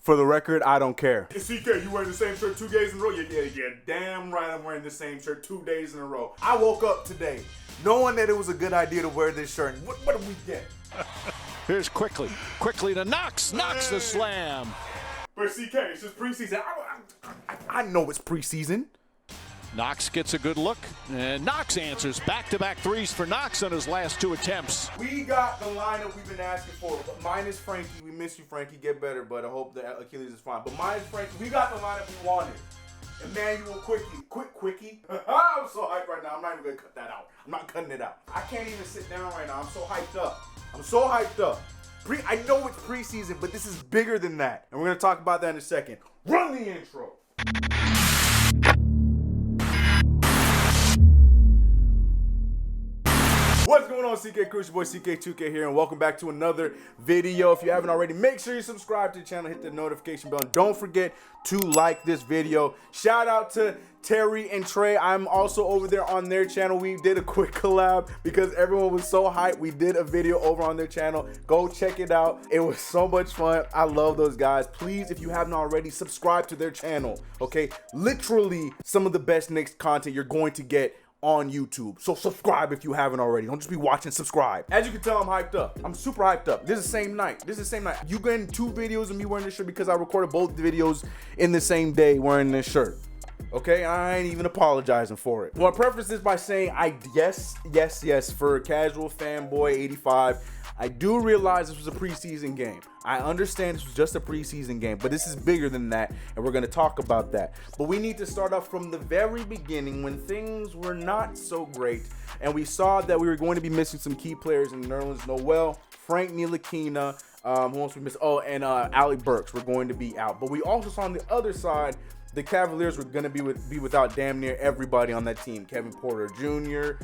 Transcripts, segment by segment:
For the record, I don't care. CK, you wearing the same shirt 2 days in a row? Yeah, damn right I'm wearing the same shirt 2 days in a row. I woke up today knowing that it was a good idea to wear this shirt. What did we get? Here's Quickly to Knox the slam. But CK, it's just preseason. I know it's preseason. Knox gets a good look, and Knox answers. Back-to-back threes for Knox on his last 2 attempts. We got the lineup we've been asking for. Minus Frankie. We miss you, Frankie. Get better, but I hope that Achilles is fine. But minus Frankie, we got the lineup we wanted. Emmanuel Quickie. I'm so hyped right now. I'm not even going to cut that out. I'm not cutting it out. I can't even sit down right now. I'm so hyped up. I know it's preseason, but this is bigger than that. And we're going to talk about that in a second. Run the intro. What's going on, CK Crew? It's your boy CK2K here, and welcome back to another video. If you haven't already, make sure you subscribe to the channel, hit the notification bell, and don't forget to like this video. Shout out to Terry and Trey. I'm also over there on their channel. We did a quick collab because everyone was so hyped. We did a video over on their channel. Go check it out. It was so much fun. I love those guys. Please, if you haven't already, subscribe to their channel, okay? Literally some of the best Knicks content you're going to get on YouTube. So subscribe if you haven't already. Don't just be watching, subscribe. As you can tell, I'm hyped up. I'm super hyped up. This is the same night. You getting 2 videos of me wearing this shirt because I recorded both videos in the same day wearing this shirt. Okay, I ain't even apologizing for it. Well, I preface this by saying yes, for casual fanboy 85. I do realize this was a preseason game. I understand this was just a preseason game, but this is bigger than that, and we're going to talk about that. But we need to start off from the very beginning when things were not so great, and we saw that we were going to be missing some key players in Nerlens Noel, Frank Ntilikina, who else we missed? Oh, and Alec Burks were going to be out. But we also saw on the other side, the Cavaliers were going to be without damn near everybody on that team. Kevin Porter Jr.,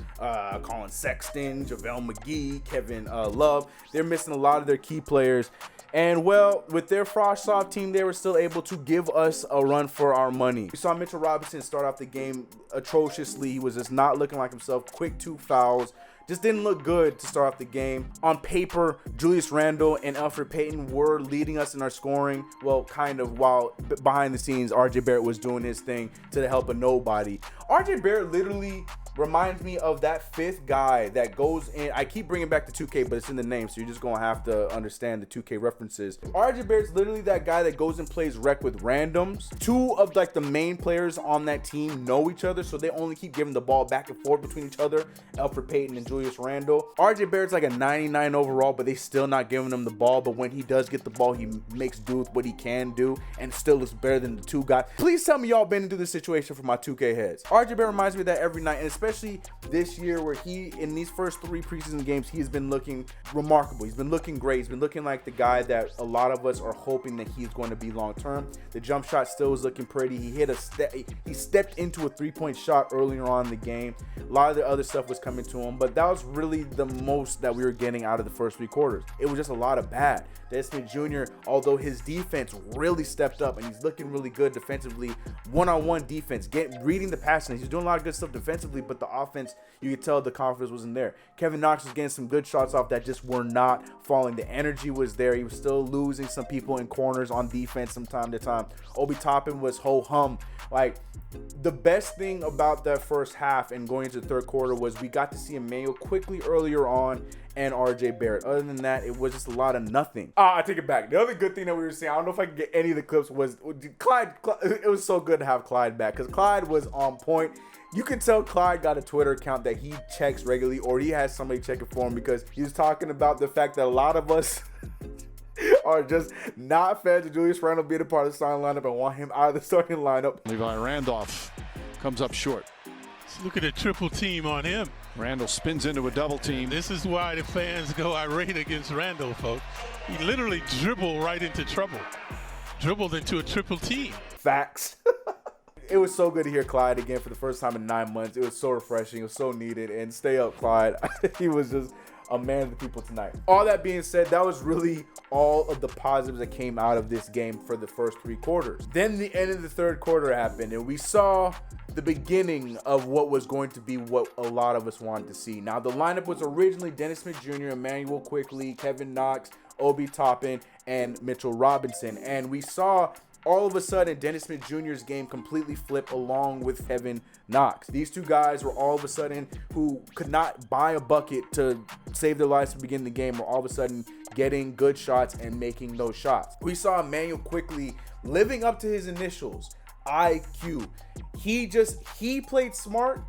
Colin Sexton, JaVale McGee, Kevin Love. They're missing a lot of their key players. And, well, with their frost-soft team, they were still able to give us a run for our money. We saw Mitchell Robinson start off the game atrociously. He was just not looking like himself. Quick 2 fouls. Just didn't look good to start off the game. On paper, Julius Randle and Elfrid Payton were leading us in our scoring. Well, kind of, while behind the scenes, RJ Barrett was doing his thing to the help of nobody. RJ Barrett literally reminds me of that 5th guy that goes in. I keep bringing back the 2K, but it's in the name, so you're just going to have to understand the 2K references. RJ Barrett's literally that guy that goes and plays rec with randoms. 2 of like the main players on that team know each other, so they only keep giving the ball back and forth between each other. Elfrid Payton and Julius Randle. RJ Barrett's like a 99 overall, but they still not giving him the ball. But when he does get the ball, he makes do with what he can do and still looks better than the 2 guys. Please tell me y'all been into this situation for my 2K heads. RJ Barrett reminds me of that every night, and especially this year where he, in these first 3 preseason games, he has been looking remarkable. He's been looking great. He's been looking like the guy that a lot of us are hoping that he's going to be long term. The jump shot still is looking pretty. He stepped into a 3-point shot earlier on in the game. A lot of the other stuff was coming to him, but that was really the most that we were getting out of the first 3 quarters. It was just a lot of bad. Desmond Jr., although his defense really stepped up and he's looking really good defensively, one-on-one defense, reading the passing. He's doing a lot of good stuff defensively, but the offense, you could tell the confidence wasn't there. Kevin Knox was getting some good shots off that just were not falling. The energy was there. He was still losing some people in corners on defense from time to time. Obi Toppin was ho-hum. Like, the best thing about that first half and going into the 3rd quarter was we got to see Emmanuel quickly earlier on and RJ Barrett. Other than that, it was just a lot of nothing. I take it back. The other good thing that we were seeing, I don't know if I can get any of the clips, was Clyde. It was so good to have Clyde back because Clyde was on point. You can tell Clyde got a Twitter account that he checks regularly, or he has somebody checking for him, because he was talking about the fact that a lot of us are just not fans of Julius Randle being a part of the starting lineup and want him out of the starting lineup. Levi Randolph comes up short. Look at a triple team on him. Randle spins into a double team. This is why the fans go irate against Randle, folks. He literally dribbled right into trouble. Dribbled into a triple team. Facts. It was so good to hear Clyde again for the first time in 9 months. It was so refreshing. It was so needed. And stay up, Clyde. He was just a man of the people tonight. All that being said, that was really all of the positives that came out of this game for the first 3 quarters. Then the end of the 3rd quarter happened, and we saw the beginning of what was going to be what a lot of us wanted to see. Now, the lineup was originally Dennis Smith Jr., Emmanuel Quickley, Kevin Knox, Obi Toppin, and Mitchell Robinson. And we saw all of a sudden Dennis Smith Jr.'s game completely flip along with Kevin Knox. These two guys were all of a sudden who could not buy a bucket to save their lives to begin the game, were all of a sudden getting good shots and making those shots. We saw Immanuel Quickley living up to his initials, IQ. He played smart,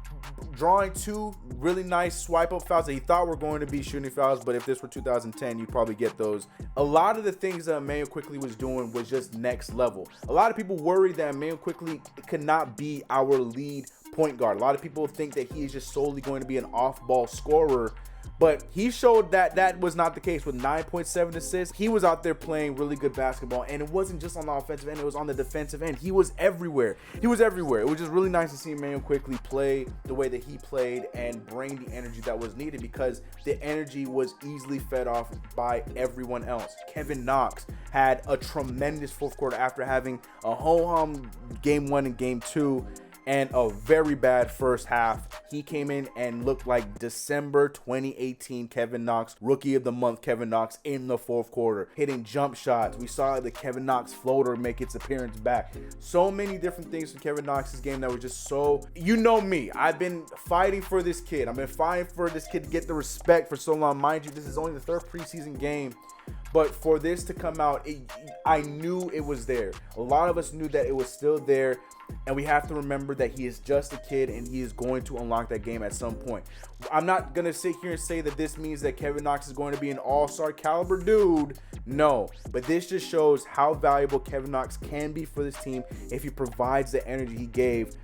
drawing two really nice swipe up fouls that he thought were going to be shooting fouls, but if this were 2010, you'd probably get those. A lot of the things that Immanuel Quickley was doing was just next level. A lot of people worried that Immanuel Quickley could not be our lead point guard. A lot of people think that he is just solely going to be an off-ball scorer, but he showed that that was not the case. With 9.7 assists, he was out there playing really good basketball, and it wasn't just on the offensive end, it was on the defensive end. He was everywhere. It was just really nice to see Immanuel Quickley play the way that he played and bring the energy that was needed, because the energy was easily fed off by everyone else. Kevin Knox had a tremendous fourth quarter after having a ho-hum game 1 and game 2 and a very bad first half. He came in and looked like December 2018 Kevin Knox, Rookie of the Month Kevin Knox in the fourth quarter, hitting jump shots. We saw the Kevin Knox floater make its appearance back. So many different things from Kevin Knox's game that were just so, you know me, I've been fighting for this kid. I've been fighting for this kid to get the respect for so long. Mind you, this is only the third preseason game, but for this to come out, I knew it was there. A lot of us knew that it was still there, and we have to remember that he is just a kid and he is going to unlock that game at some point. I'm not going to sit here and say that this means that Kevin Knox is going to be an all-star caliber dude. No, but this just shows how valuable Kevin Knox can be for this team if he provides the energy he gave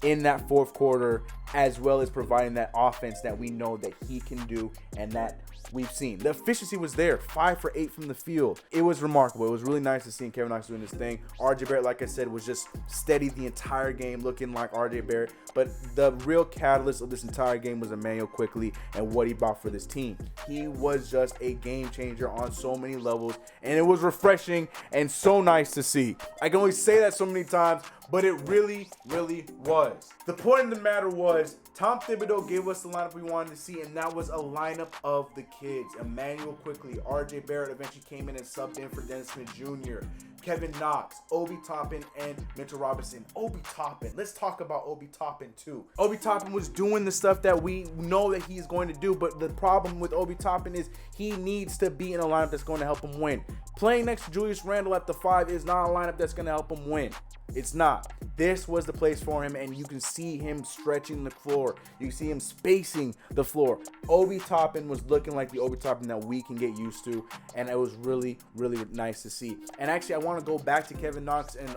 in that fourth quarter, as well as providing that offense that we know that he can do and that we've seen. The efficiency was there, 5 for 8 from the field. It was remarkable. It was really nice to see Kevin Knox doing this thing. RJ Barrett, like I said, was just steady the entire game, looking like RJ Barrett. But the real catalyst of this entire game was Immanuel Quickley and what he brought for this team. He was just a game changer on so many levels, and it was refreshing and so nice to see. I can only say that so many times, but it really, really was. The point of the matter was, Tom Thibodeau gave us the lineup we wanted to see, and that was a lineup of the kids. Immanuel Quickley, RJ Barrett eventually came in and subbed in for Dennis Smith Jr., Kevin Knox, Obi Toppin, and Mitchell Robinson. Obi Toppin, let's talk about Obi Toppin too. Obi Toppin was doing the stuff that we know that he's going to do, but the problem with Obi Toppin is he needs to be in a lineup that's going to help him win. Playing next to Julius Randle at the 5 is not a lineup that's going to help him win. It's not. This was the place for him, and you can see him stretching the floor. You can see him spacing the floor. Obi Toppin was looking like the Obi Toppin that we can get used to, and it was really, really nice to see. And actually, I want to go back to Kevin Knox and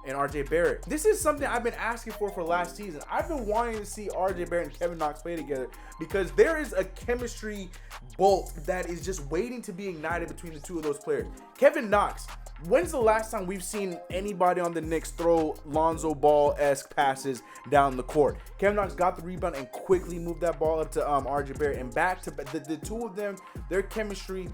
RJ Barrett. This is something I've been asking for last season. I've been wanting to see RJ Barrett and Kevin Knox play together, because there is a chemistry bolt that is just waiting to be ignited between the two of those players. Kevin Knox, when's the last time we've seen anybody on the Knicks throw Lonzo Ball-esque passes down the court? Kevin Knox got the rebound and quickly moved that ball up to RJ Barrett, and back to the two of them. Their chemistry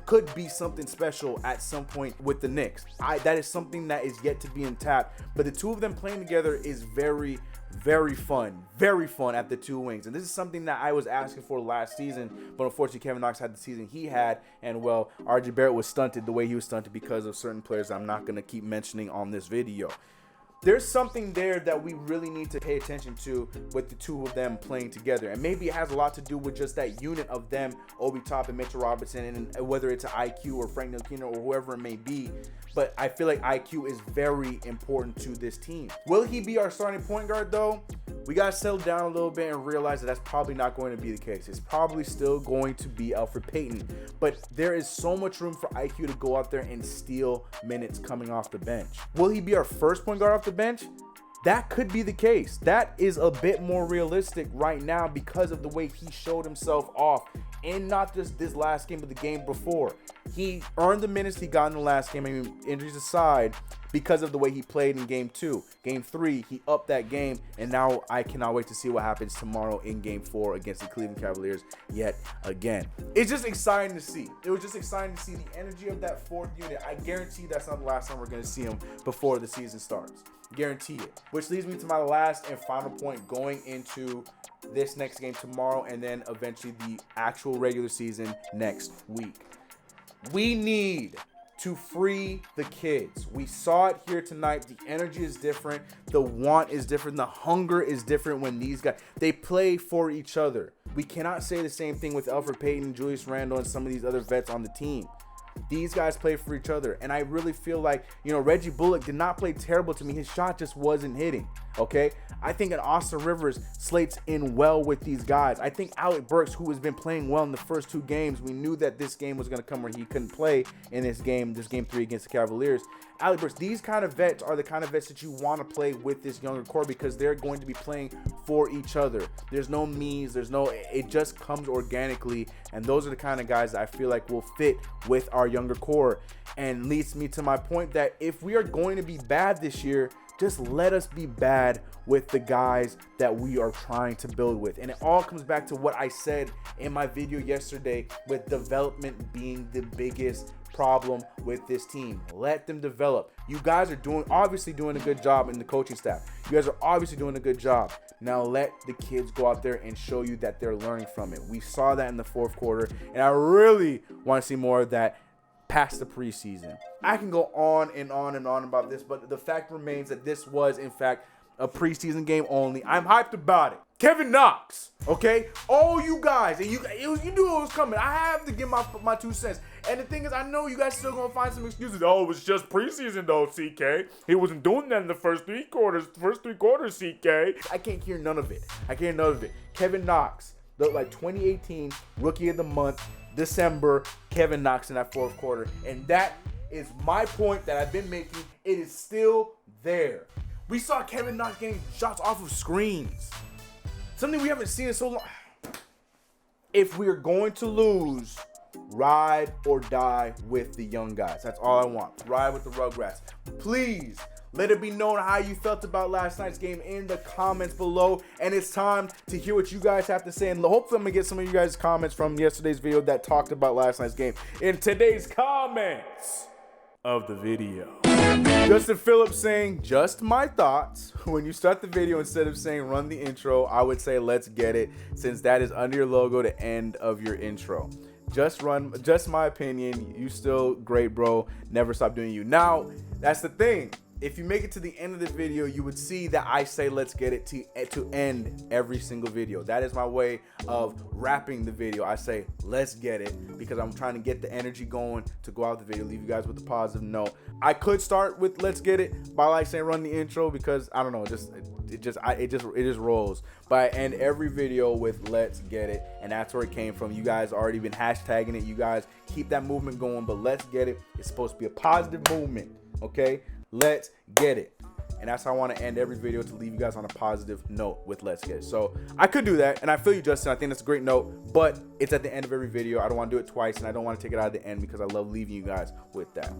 could be something special at some point with the Knicks. That is something that is yet to be untapped, but the two of them playing together is very, very fun at the two wings. And this is something that I was asking for last season, but unfortunately Kevin Knox had the season he had, and well, RJ Barrett was stunted the way he was stunted because of certain players I'm not going to keep mentioning on this video. There's something there that we really need to pay attention to with the two of them playing together. And maybe it has a lot to do with just that unit of them, Obi Toppin, Mitchell Robinson, and whether it's an IQ or Frank Ntilikina or whoever it may be. But I feel like IQ is very important to this team. Will he be our starting point guard though? We got to settle down a little bit and realize that that's probably not going to be the case. It's probably still going to be Elfrid Payton. But there is so much room for IQ to go out there and steal minutes coming off the bench. Will he be our first point guard off the bench? That could be the case. That is a bit more realistic right now because of the way he showed himself off in not just this last game, but the game before. He earned the minutes he got in the last game, I mean, injuries aside, because of the way he played in game 2. Game 3, he upped that game, and now I cannot wait to see what happens tomorrow in game 4 against the Cleveland Cavaliers yet again. It's just exciting to see. It was just exciting to see the energy of that fourth unit. I guarantee that's not the last time we're going to see him before the season starts. Guarantee it. Which leads me to my last and final point going into this next game tomorrow, and then eventually the actual regular season next week. We need to free the kids. We saw it here tonight. The energy is different. The want is different. The hunger is different when these guys, they play for each other. We cannot say the same thing with Elfrid Payton, Julius Randle, and some of these other vets on the team. These guys play for each other. And I really feel like, Reggie Bullock did not play terrible to me. His shot just wasn't hitting, okay? I think an Austin Rivers slates in well with these guys. I think Alec Burks, who has been playing well in the first 2 games, we knew that this game was going to come where he couldn't play in this game 3 against the Cavaliers. Alec Burks, these kind of vets are the kind of vets that you want to play with this younger core because they're going to be playing for each other. There's no me's, it just comes organically, and those are the kind of guys that I feel like will fit with our younger core, and leads me to my point that if we are going to be bad this year, just let us be bad with the guys that we are trying to build with. And it all comes back to what I said in my video yesterday with development being the biggest problem with this team. Let them develop. You guys are obviously doing a good job in the coaching staff. You guys are obviously doing a good job. Now let the kids go out there and show you that they're learning from it. We saw that in the 4th quarter, and I really want to see more of that past the preseason. I can go on and on and on about this, but the fact remains that this was, in fact, a preseason game only. I'm hyped about it. Kevin Knox, okay? All you guys, and you knew it was coming. I have to give my 2 cents. And the thing is, I know you guys still gonna find some excuses. Oh, it was just preseason though, CK. He wasn't doing that in the first 3 quarters. CK. I can't hear none of it. Kevin Knox, looked like 2018 Rookie of the Month, December, Kevin Knox in that 4th quarter. And that is my point that I've been making. It is still there. We saw Kevin Knox getting shots off of screens. Something we haven't seen in so long. If we're going to lose, ride or die with the young guys. That's all I want. Ride with the Rugrats. Please let it be known how you felt about last night's game in the comments below. And it's time to hear what you guys have to say. And hopefully I'm going to get some of you guys' comments from yesterday's video that talked about last night's game in today's comments of the video. Justin Phillips saying, just my thoughts. When you start the video, instead of saying run the intro, I would say let's get it, since that is under your logo, the end of your intro. Just my opinion. You still great, bro. Never stop doing you. Now, that's the thing. If you make it to the end of the video, you would see that I say let's get it to end every single video. That is my way of wrapping the video. I say let's get it because I'm trying to get the energy going to go out the video, leave you guys with a positive note. I could start with let's get it by like saying run the intro because I don't know, it just rolls. But I end every video with let's get it, and that's where it came from. You guys already been hashtagging it. You guys keep that movement going, but let's get it. It's supposed to be a positive movement, okay? Let's get it. And that's how I want to end every video, to leave you guys on a positive note with let's get it. So I could do that, and I feel you, Justin. I think that's a great note, but it's at the end of every video. I don't want to do it twice, and I don't want to take it out of the end because I love leaving you guys with that.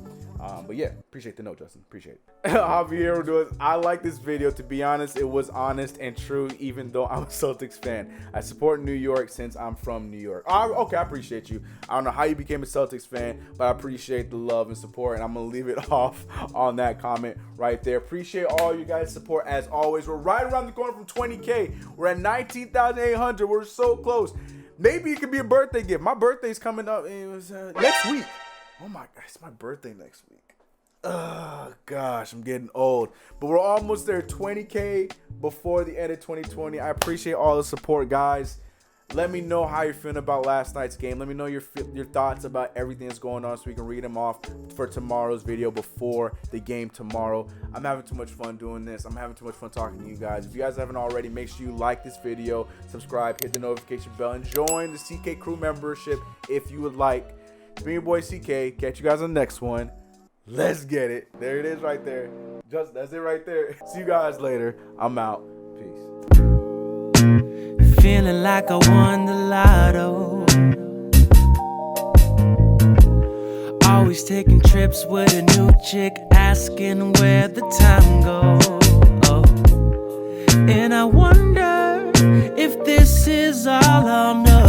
But yeah, appreciate the note, Justin. Appreciate it. Javier does. I like this video. To be honest, it was honest and true, even though I'm a Celtics fan. I support New York since I'm from New York. Okay, I appreciate you. I don't know how you became a Celtics fan, but I appreciate the love and support, and I'm going to leave it off on that comment right there. Appreciate all you guys' support as always. We're right around the corner from 20K. We're at 19,800. We're so close. Maybe it could be a birthday gift. My birthday's coming up next week. Oh my gosh, it's my birthday next week. Oh gosh, I'm getting old. But we're almost there, 20K before the end of 2020. I appreciate all the support, guys. Let me know how you're feeling about last night's game. Let me know your thoughts about everything that's going on so we can read them off for tomorrow's video before the game tomorrow. I'm having too much fun doing this. I'm having too much fun talking to you guys. If you guys haven't already, make sure you like this video, subscribe, hit the notification bell, and join the CK Crew membership if you would like. It's been your boy CK. Catch you guys on the next one. Let's get it. There it is right there. That's it right there. See you guys later. I'm out. Peace. Feeling like I won the lotto. Always taking trips with a new chick, asking where the time goes. And I wonder if this is all I'll know.